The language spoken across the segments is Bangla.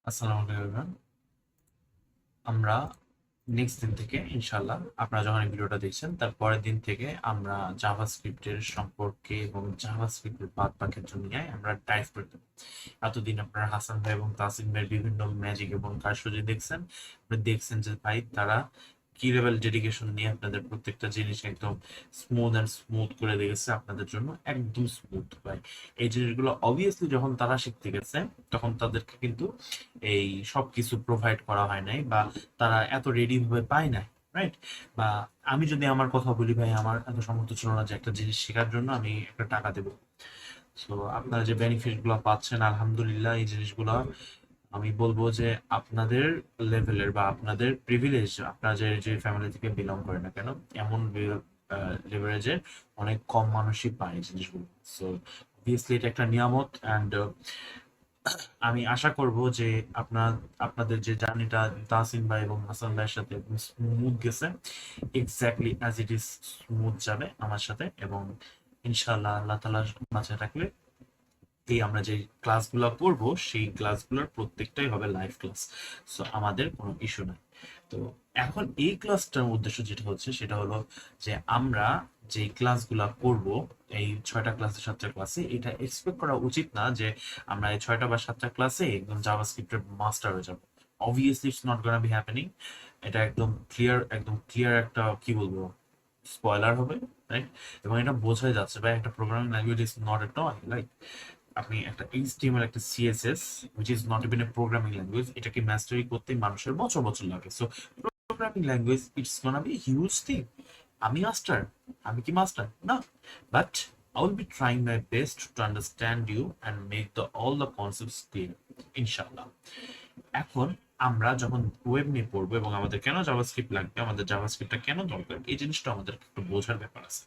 আসসালামু আলাইকুম। আমরা নেক্সট দিন থেকে ইনশাল্লাহ আপনারা যখন এই ভিডিওটা দেখছেন তার পরের দিন থেকে আমরা জাভাস্ক্রিপ্টের সম্পর্কে এবং জাভাস্ক্রিপ্টের বাদ বাকি নিয়ে আমরা ডাইভ করে দেবো। এতদিন আপনারা হাসান ভাই এবং তাসিম ভাইয়ের বিভিন্ন ম্যাজিক এবং কারসাজি দেখছেন। আপনি দেখছেন যে ভাই তারা কি লেভেল ডেডিকেশন নিয়ে আপনাদের প্রত্যেকটা জিনিস একদম স্মুথ করে দিয়েছে আপনাদের জন্য, একদম স্মুথ ভাই। এই জিনিসগুলো অবভিয়াসলি যখন তারা শিখতে গেছে তখন তাদেরকে কিন্তু এই সব কিছু প্রোভাইড করা হয় নাই, বা তারা এত রেডি ভাবে পায় নাই, রাইট? বা আমি যদি আমার কথা বলি ভাই, আমার এত সামর্থ্য ছিল না যে একটা জিনিস শেখার জন্য আমি একটা টাকা দেবো। সো আপনারা যে বেনিফিট গুলো পাচ্ছেন আলহামদুলিল্লাহ, এই জিনিসগুলো আমি বলবো যে আপনাদের লেভেলের বা আপনাদের প্রিভিলেজ, আপনারা যে যে ফ্যামিলি থেকে বিলং করেন না কেন, এমন লেভারেজের অনেক কম মানুষই পায় এই জিনিসগুলো। সো অবভিয়াসলি এটা একটা নিয়ামত, অ্যান্ড আমি আশা করব যে আপনার আপনাদের যে জার্নিটা তাসিম ভাই এবং হাসান ভাইয়ের সাথে স্মুথ গেছে, exactly as it is smooth যাবে আমার সাথে। এবং ইনশাআল্লাহ আল্লাহ তাআলা বাঁচায় রাখলে এই আমরা যে ক্লাসগুলো করব সেই ক্লাসগুলোর প্রত্যেকটাই হবে লাইভ ক্লাস। সো আমাদের কোনো ইস্যু নাই। তো এখন এই ক্লাসটার উদ্দেশ্য যেটা হচ্ছে সেটা হলো যে আমরা যে ক্লাসগুলা করব, এই 6টা ক্লাসে 7টা ক্লাসে, এটা এক্সপেক্ট করা উচিত না যে আমরা এই 6টা বা 7টা ক্লাসে একদম জাভাস্ক্রিপ্টের মাস্টার হয়ে যাব। Obviously it's not gonna be happening. এটা একদম ক্লিয়ার একটা কি বলবো স্পয়লার হবে, রাইট? এবং এটা বোঝাই যাচ্ছে ভাই একটা programming language is not a toy, like আপনি একটা এইচটিএমএল একটা CSS which is not even a programming language, এটাকে মাস্টারি করতে মানুষের বছর বছর লাগে। So programming language it's gonna be huge thing. আমি মাস্টার, আমি কি মাস্টার না, but I will be trying my best to understand you and make all the concepts clear, ইনশাআল্লাহ। এখন আমরা যখন ওয়েব নিয়ে পড়বো এবং আমাদের কেন জাভাস্ক্রিপ্ট লাগবে, আমাদের জাভাস্ক্রিপ্টটা কেন দরকার, এই জিনিসটা আমাদের একটু বোঝার ব্যাপার আছে।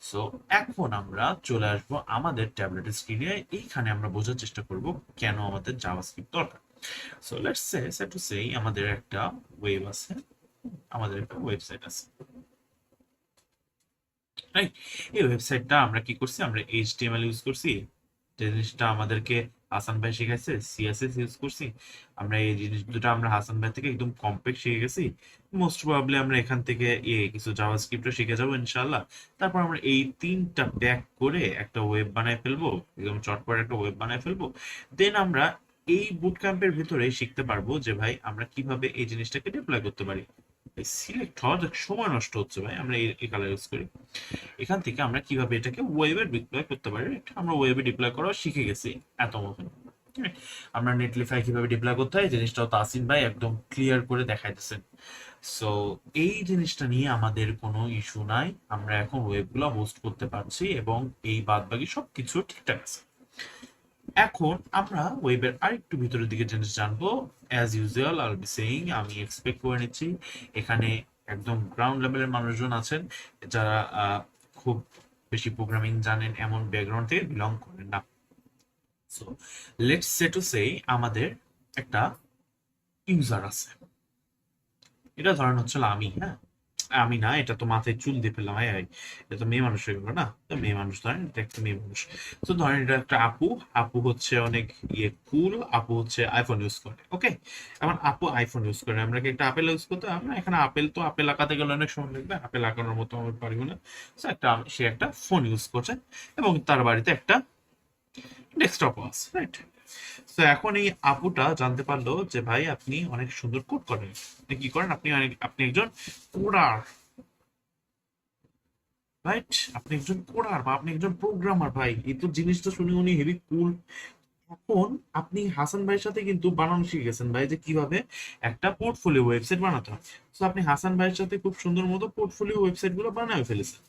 সো এখন আমরা চলে আসবো আমাদের ট্যাবলেটের স্ক্রিনে। এইখানে আমরা বোঝার চেষ্টা করব কেন আমাদের জাভাস্ক্রিপ্ট দরকার। So let's say to say আমাদের একটা ওয়েব আছে, আমাদের একটা ওয়েবসাইট আছে, রাইট? এই ওয়েবসাইটটা আমরা কি করছি, আমরা এইচটিএমএল ইউজ করছি, যে জিনিসটা আমাদেরকে হাসান ভাই শিখাইছে, সিএসএস ইউজ করছি। আমরা এই জিনিস দুটো আমরা হাসান ভাই থেকে একদম কমপ্লেক্স শিখে গেছি। মোস্ট প্রবাবলি আমরা এখান থেকে কিছু জাভাস্ক্রিপ্টও শিখে যাবো ইনশাআল্লাহ। তারপর আমরা এই তিনটা প্যাক করে একটা ওয়েব বানায় ফেলবো, একদম চটপট একটা ওয়েব বানায় ফেলবো। দেন আমরা এই বুট ক্যাম্পের ভিতরে শিখতে পারবো যে ভাই আমরা কিভাবে এই জিনিসটাকে ডিপ্লয় করতে পারি। সিলেক্ট হওয়ার সময় নষ্ট হচ্ছে ভাই, আমরা এই কালার ইউজ করি। এখান থেকে আমরা কিভাবে এটাকে ওয়েবে ডিপ্লয় করতে পারি, আমরা ওয়েবে ডিপ্লয় করা শিখে গেছি এত মতন। আমরা নেটলিফাই কিভাবে ডিপ্লয় করতে হয় জিনিসটাও তাসিম ভাই একদম ক্লিয়ার করে দেখাইতেছেন। সো এই জিনিসটা নিয়ে আমাদের কোনো ইস্যু নাই, আমরা এখন ওয়েবগুলো হোস্ট করতে পারছি এবং এই বাদ বাকি সবকিছু ঠিকঠাক আছে। এখন আমরা ওয়েবের আরেকটু ভিতরের দিকে জিনিস জানবো। As usual I be saying, আমি এক্সপেক্ট করে নিচ্ছি এখানে একদম গ্রাউন্ড লেভেলের মানুষজন আছেন যারা খুব বেশি প্রোগ্রামিং জানেন এমন ব্যাকগ্রাউন্ড থেকে বিলং করেন না। So let's say to say আমাদের একটা ইউজার আছে, এটা ধরেন হচ্ছে আমি, হ্যাঁ আমি না, এটা তো মাথায় চুল দিয়ে ফেললাম, ভাই ভাই এটা তো মেয়ে মানুষ হয়ে গেলো না, তো মেয়ে মানুষ ধরেন, এটা একটা মেয়ে মানুষ। তো ধরেন এটা একটা আপু, আপু হচ্ছে অনেক কুল, আপু হচ্ছে আইফোন ইউজ করে, ওকে? এখন আপু আইফোন ইউজ করে, আমরা কি একটা আপেল ইউজ করতে, আমরা এখানে আপেল, তো আপেল আঁকাতে গেলে অনেক সময় লাগবে, আপেল আঁকানোর মতো আমি পারিব না। তো সে একটা ফোন ইউজ করছে এবং তার বাড়িতে একটা ডেস্কটপও আছে, রাইট? তো এখন এই আপুটা জানতে পারলো যে ভাই আপনি অনেক সুন্দর কোড করেন। আপনি কি করেন, আপনি একজন কোডার, রাইট? আপনি একজন কোডার বা আপনি একজন প্রোগ্রামার। ভাই এই তো জিনিসটা শুনে উনি হেভি কুল। এখন আপনি হাসান ভাইয়ের সাথে কিন্তু বানানো শিখে গেছেন ভাই, যে কিভাবে একটা পোর্টফোলিও ওয়েবসাইট বানাতে হয়। তো আপনি হাসান ভাইয়ের সাথে খুব সুন্দর মতো পোর্টফোলিও ওয়েবসাইট গুলো বানায় ফেলেছেন।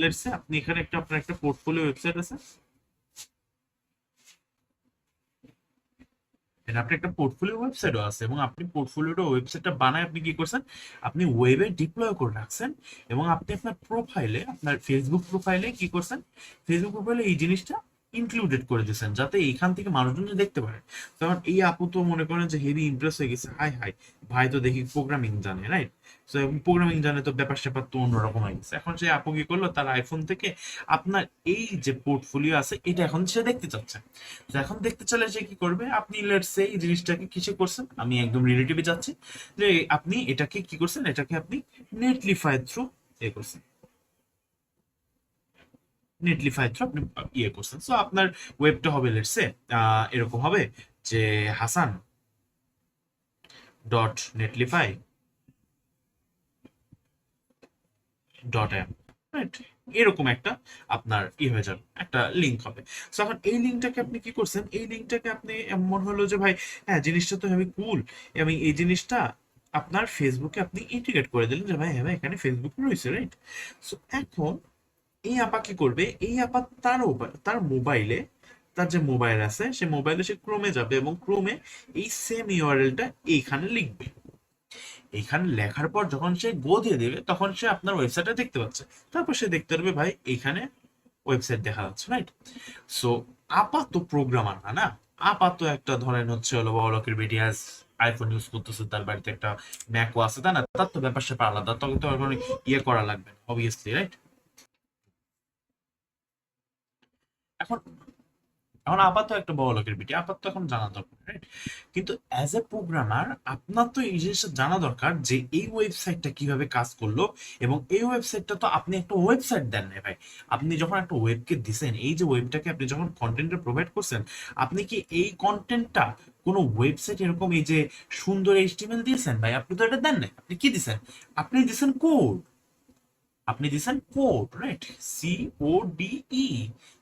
লেটস সে আপনি এখানে আপনার একটা পোর্টফোলিও ওয়েবসাইট আছে, আপনি একটা পোর্টফোলিও ওয়েবসাইটও আছে, এবং আপনি পোর্টফোলিওটা ওয়েবসাইটটা বানায় আপনি কি করছেন, আপনি ওয়েবে ডিপ্লয় করে রাখছেন। এবং আপনি আপনার প্রোফাইলে, আপনার ফেসবুক প্রোফাইলে কি করছেন, ফেসবুক প্রোফাইলে এই জিনিসটা ইনক্লুডেড করে দিয়েছেন যাতে এখান থেকে মানুষজন দেখতে পারে। তখন এই আপু তো মনে করেন যে হেভি ইমপ্রেস হয়ে গেছে, হাই হাই ভাই তো দেখি প্রোগ্রামিং জানে, রাইট? তো প্রোগ্রামিং জানে তো ব্যাপার স্যাপার তো অন্যরকম হয়ে গেছে। এখন সে আপু কি করলো, তার আইফোন থেকে আপনার এই যে পোর্টফোলিও আছে এটা এখন সে দেখতে চাচ্ছে। তো এখন দেখতে চাইলে সে কি করবে, আপনি লেটস সে এই জিনিসটাকে কিসে করছেন, আমি একদম রিলেটিভে যাচ্ছি, যে আপনি এটাকে কি করছেন, এটাকে আপনি নেটলিফাই থ্রু এ করছেন, নেটলিফাই থ্রু আপনি ইয়ে করছেন। সো আপনার ওয়েবটা হবে লেটস সে এরকম হবে যে Hasan dot netlify dot M, right? এরকম একটা আপনার হয়ে যাবে, একটা লিঙ্ক হবে। সো এখন এই লিঙ্কটাকে আপনি কি করছেন, এই লিঙ্কটাকে আপনি এমন হলো যে ভাই হ্যাঁ জিনিসটা তো হেবি কুল, আমি এই জিনিসটা আপনার ফেসবুকে আপনি ইন্টিগ্রেট করে দিলেন যে ভাই হ্যাঁ ভাই এখানে ফেসবুক রয়েছে, রাইট? সো এখন এই আপা কি করবে, এই আপা তার মোবাইলে, তার যে মোবাইল আছে সে মোবাইলে সে ক্রোমে যাবে এবং ক্রোমে এই সেম ইউআরএলটা এইখানে লিখবে। এইখানে লেখার পর যখন সে গো দিয়ে দেবে তখন সে আপনার ওয়েবসাইটটা দেখতে পাচ্ছে। তারপর সে দেখতে পারবে ভাই এইখানে ওয়েবসাইট দেখা যাচ্ছে, রাইট? সো আপা তো প্রোগ্রামার না, না? আপা তো একটা ধরেন হচ্ছে হলো বড় লোকের বিটিএস আইফোন ইউজ করতেছে, তার বাড়িতে একটা ম্যাকও আছে, তাই না? তার তো ব্যাপার স্যাপার আলাদা, তখন তো এখন ইয়ে করা লাগবে অবভিয়াসলি, রাইট? এখন এখন আপাতত একটা বড় লোকের বিটি, আপাতত এখন জানা দরকার, রাইট? কিন্তু অ্যাজ এ প্রোগ্রামার আপনার তো এই জিনিসটা জানা দরকার যে এই ওয়েবসাইটটা কিভাবে কাজ করলো, এবং এই ওয়েবসাইটটা তো আপনি একটা ওয়েবসাইট দেন না ভাই, আপনি যখন একটা ওয়েবকে দিছেন, এই যে ওয়েবটাকে আপনি যখন কন্টেন্টটা প্রোভাইড করছেন, আপনি কি এই কন্টেন্টটা কোনো ওয়েবসাইট এরকম এই যে সুন্দর এইচটিএমএল দিয়েছেন ভাই? আপনি তো এটা দেন না, আপনি কি দিছেন? আপনি দিছেন কোড, আপনি দিছেন কোড, রাইট? সি ও ডি ই,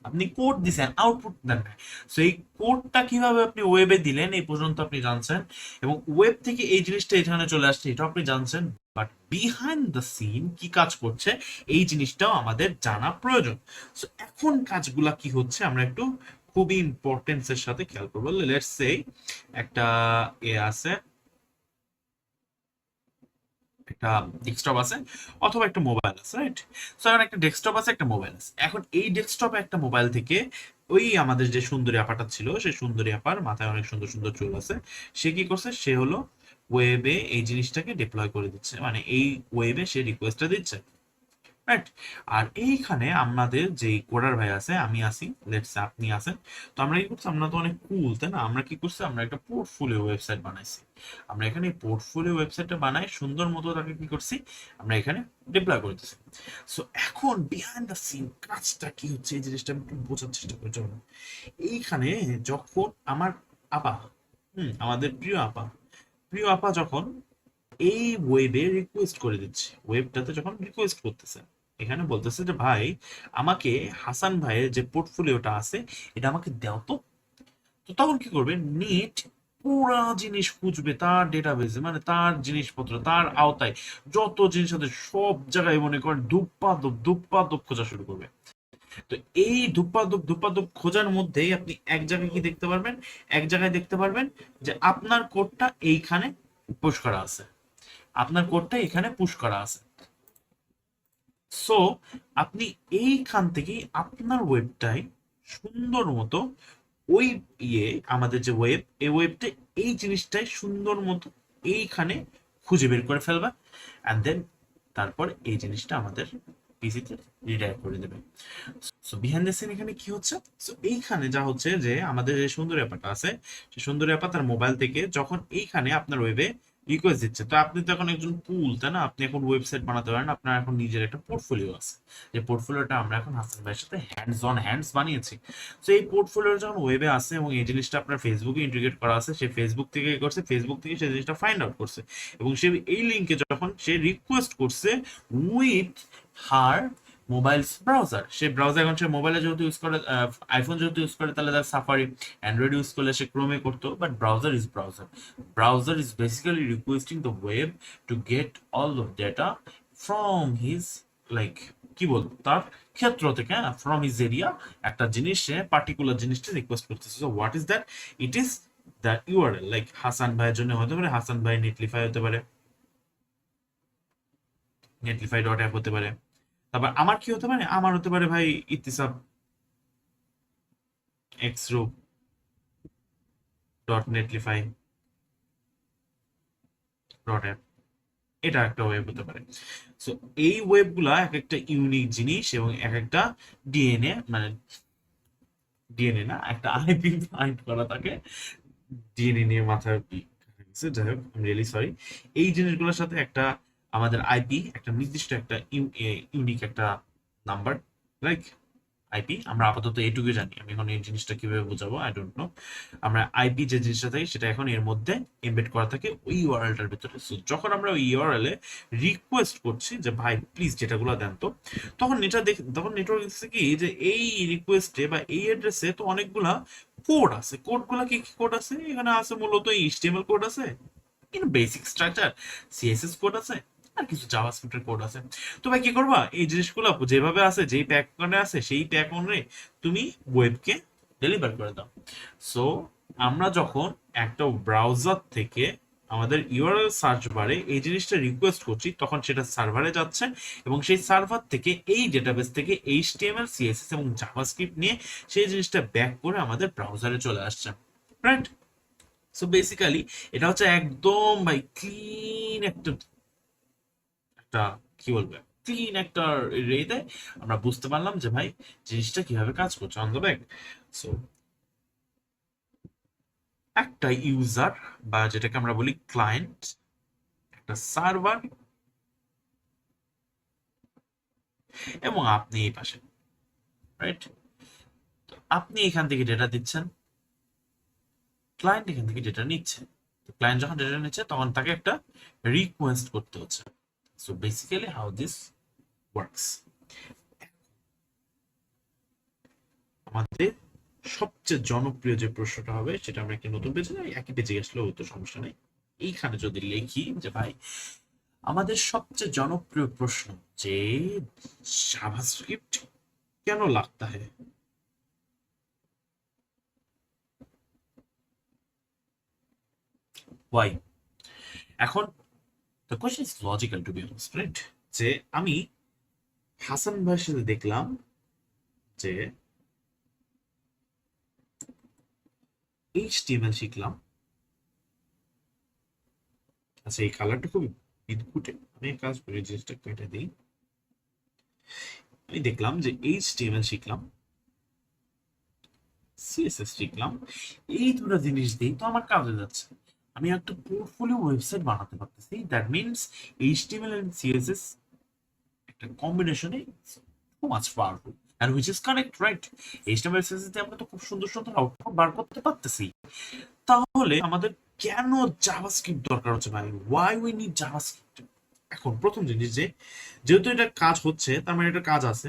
আপনি কোড দিছেন, আউটপুট দেন নাই। সো এই কোডটা কিভাবে আপনি ওয়েবে দিলেন এই পর্যন্ত আপনি জানছেন, এবং ওয়েব থেকে এই জিনিসটা এখানে চলে আসছে এটা আপনি জানছেন, বাট বিহাইন্ড দ্য সিন কি কাজ করছে এই জিনিসটাও আমাদের জানা প্রয়োজন। সো এখন কাজগুলা কি হচ্ছে আমরা একটু খুবই ইম্পর্টেন্সের সাথে খেয়াল করবো। লেটস সে একটা আছে, একটা ডেস্কটপ আছে অথবা একটা মোবাইল আছে, রাইট? সো এখন একটা ডেস্কটপ আছে, একটা মোবাইল আছে। এখন এই ডেস্কটপে একটা মোবাইল থেকে ওই আমাদের যে সুন্দরী আপাটা ছিল, সেই সুন্দরী আপার মাথায় অনেক সুন্দর সুন্দর চুল আছে, সে কি করছে, সে হলো ওয়েবে এই জিনিসটাকে ডিপ্লয় করে দিচ্ছে, মানে এই ওয়েবে সে রিকোয়েস্টটা দিচ্ছে, রাইট? আর এইখানে আমাদের যে কোডার ভাই আছে, আমি আছি, লেটস আপনি আছেন, তো আমরা কি করছি, আমরা তো অনেক কুল, তাই না? আমরা কি করছি, আমরা একটা পোর্টফোলিও ওয়েবসাইট বানাইছি। আমরা এখানে এই পোর্টফোলিও ওয়েবসাইটটা বানাই সুন্দর মতো, তাকে কি করছি, আমরা এখানে ডিপ্লয় করতেছি। সো এখন বিহাইন্ড দ্য সিন কাজটা কি হচ্ছে এই জিনিসটা আমি একটু বোঝার চেষ্টা করি। চলুন, এইখানে যখন আমার আপা, আমাদের প্রিয় আপা যখন এই ওয়েবে রিকোয়েস্ট করে দিচ্ছে, ওয়েবটাতে যখন রিকোয়েস্ট করতেছে, এখানে বলতেছে যে ভাই আমাকে হাসান ভাইয়ের যে পোর্টফোলিওটা আছে এটা আমাকে দাও তো। তো তখন কি করবে, নেট পুরা জিনিস খুঁজবে তার ডেটাবেসে, মানে তার জিনিসপত্র, তার আওতায় যত জিনিস আছে সব জায়গায় মনে করেন ধুপ্পা ধুপ খোঁজা শুরু করবে। তো এই ধুপ্পা ধুপ খোঁজার মধ্যেই আপনি এক জায়গায় কি দেখতে পারবেন, এক জায়গায় দেখতে পারবেন যে আপনার কোডটা এইখানে পুশ করা আছে, আপনার কোডটা এখানে পুশ করা আছে। সো আপনি এইখান থেকে আপনার ওয়েবটাই সুন্দর মতো ওই আমাদের যে ওয়েব, এই ওয়েবটা এই জিনিসটাই সুন্দর মতো এইখানে খুঁজে বের করে ফেলবা, অ্যান্ড দেন তারপর এই জিনিসটা আমাদের পিসিতে রিডাইরেক্ট করে দেবে। সো বিহাইন্ড দ্য সিন এখানে কি হচ্ছে, সো এইখানে যা হচ্ছে যে আমাদের যে সুন্দর অ্যাপাটা আছে, সেই সুন্দর অ্যাপা তার মোবাইল থেকে যখন এইখানে আপনার ওয়েবে রিকোয়েস্ট দিচ্ছে, তো আপনি তো এখন একজন কুল, তাই না? আপনি এখন ওয়েবসাইট বানাতে পারেন, আপনার এখন নিজের একটা পোর্টফোলিও আছে, যে পোর্টফোলিওটা আমরা এখন হাসান ভাইয়ের সাথে হ্যান্ডস বানিয়েছি। তো এই পোর্টফোলিও যখন ওয়েবে আছে এবং এই জিনিসটা আপনার ফেসবুকে ইন্টিগ্রেট করা আছে, সে ফেসবুক থেকে করছে, ফেসবুক থেকে সেই জিনিসটা ফাইন্ড আউট করছে, এবং সে এই লিঙ্কে যখন সে রিকোয়েস্ট করছে with her mobile browser, say browser এখন সে মোবাইলে যেহেতু ইউজ করে, আইফোন যেহেতু ইউজ করে, তাহলে তার সাফারি, অ্যান্ড্রয়েড ইউজ করলে সে ক্রোমে করতো, but browser is basically requesting the web to get all of data from his, like কি বলবো, তার ক্ষেত্র থেকে, হ্যাঁ, ফ্রম হিজ এরিয়া একটা জিনিস, সে পার্টিকুলার জিনিসটা রিকোয়েস্ট করতেছে। So what is that, it is the URL, like Hasan ভাইয়ের জন্য হতে পারে হাসান ভাই নেটলিফাই হতে পারে, নেটলিফাই ডট অ্যাপ হতে পারে, তারপর আমার কি হতে পারে, আমার হতে পারে ভাই ইত্তিসাব xroop .netlify .app, এটা একটা ওয়েব হতে পারে। সো এই ওয়েবগুলা এক একটা ইউনিক জিনিস এবং এক একটা ডিএনএ, মানে ডিএনএ না, একটা আইপি ফাইন্ড করা থাকে। ডিএনএ নিয়ে মাথায় গেছে, যাই হোক, আমি রিয়েলি সরি। এই জিনিসগুলোর সাথে একটা আমাদের আইপি, একটা নির্দিষ্ট একটা ইউনিক একটা নাম্বার, লাইক আইপি। আমরা আপাতত এইটুকু জানি, আমি এখন এই জিনিসটা কিভাবে বোঝাবো আই ডোন্ট নো। আমরা আইপি যে জিনিসটা থাকে সেটা এখন এর মধ্যে এমবেড করা থাকে ওই ইউআরএলটার ভিতরে। সো যখন আমরা ওই ইউআরএল এ রিকোয়েস্ট করছি যে ভাই প্লিজ যেটাগুলো দেন, তো তখন তখন নেটওয়ার্ক দেখছে কি যে এই রিকোয়েস্টে বা এই অ্যাড্রেসে তো অনেকগুলা কোড আছে। কোডগুলা কি কি কোড আছে? এখানে আছে মূলত এইচটিএমএল কোড আছে, কিন্তু বেসিক স্ট্রাকচার সিএসএস কোড আছে, আর কিছু জাভাস্ক্রিপ্টের কোড আছে। তো ভাই কি করবা, এই জিনিসগুলো যেভাবে আছে, যেই প্যাকনে আছে সেই প্যাকনে তুমি ওয়েবকে ডেলিভার করে দাও। সো আমরা যখন একটা ব্রাউজার থেকে আমাদের ইউআরএল সার্চ বারে এই জিনিসটা রিকোয়েস্ট করছি, তখন সেটা সার্ভারে যাচ্ছে এবং সেই সার্ভার থেকে এই ডেটাবেস থেকে এইচটিএমএল সিএসএস এবং জাভাস্ক্রিপ্ট নিয়ে সেই জিনিসটা ব্যাক করে আমাদের ব্রাউজারে চলে আসছে, রাইট? সো বেসিক্যালি এটা হচ্ছে একদম ভাই ক্লিন একটা একটা কি বলবে, ক্লিন একটা রেতে আমরা বুঝতে পারলাম যে ভাই জিনিসটা কিভাবে কাজ করছে অন দ্য ব্যাক। সো একটা ইউজার বা যেটাকে আমরা বলি ক্লায়েন্ট, একটা সার্ভার, এবং আপনি এই পাশে, রাইট? আপনি এখান থেকে ডেটা দিচ্ছেন, ক্লায়েন্ট এখান থেকে ডেটা নিচ্ছে। তো ক্লায়েন্ট যখন ডেটা নিচ্ছে তখন তাকে একটা রিকোয়েস্ট করতে হচ্ছে। So basically how this works. আমাদের সবচেয়ে জনপ্রিয় যে প্রশ্নটা হবে সেটা আমরা একটি নতুন পেজে, একই পেজে আসলেও তো সমস্যা নেই। এইখানে যদি লিখি যে ভাই আমাদের সবচেয়ে জনপ্রিয় প্রশ্ন যে জাভাস্ক্রিপ্ট কেন লাগতা है, ওয়াই? এখন the question is logical to be honest, right? যে আমি হাসান ভাইয়ের সাথে দেখলাম যে এইচটিএমএল শিখলাম, আচ্ছা এই কালারটা খুব বিদঘুটে, আমি এক কাজ করি জিনিসটা কেটে দিই। আমি দেখলাম যে এইচটিএমএল শিখলাম, সিএসএস শিখলাম, এই দুটো জিনিস দিয়েই তো আমার কাজে যাচ্ছে। আমি একটা পোর্টফোলিও ওয়েবসাইট বানাতে পারতেছি। That means HTML and CSS একটা কম্বিনেশনে too much powerful, and which is correct, right? HTML CSS দিয়ে আমরা তো খুব সুন্দর সুন্দর আউটপুট বার করতে পারতেছি। তাহলে আমাদের কেন জাভাস্ক্রিপ্ট দরকার হচ্ছে ভাই? Why we need JavaScript? এখন প্রথম জিনিস যে যেহেতু এটা কাজ হচ্ছে তার মানে এটা কাজ আছে,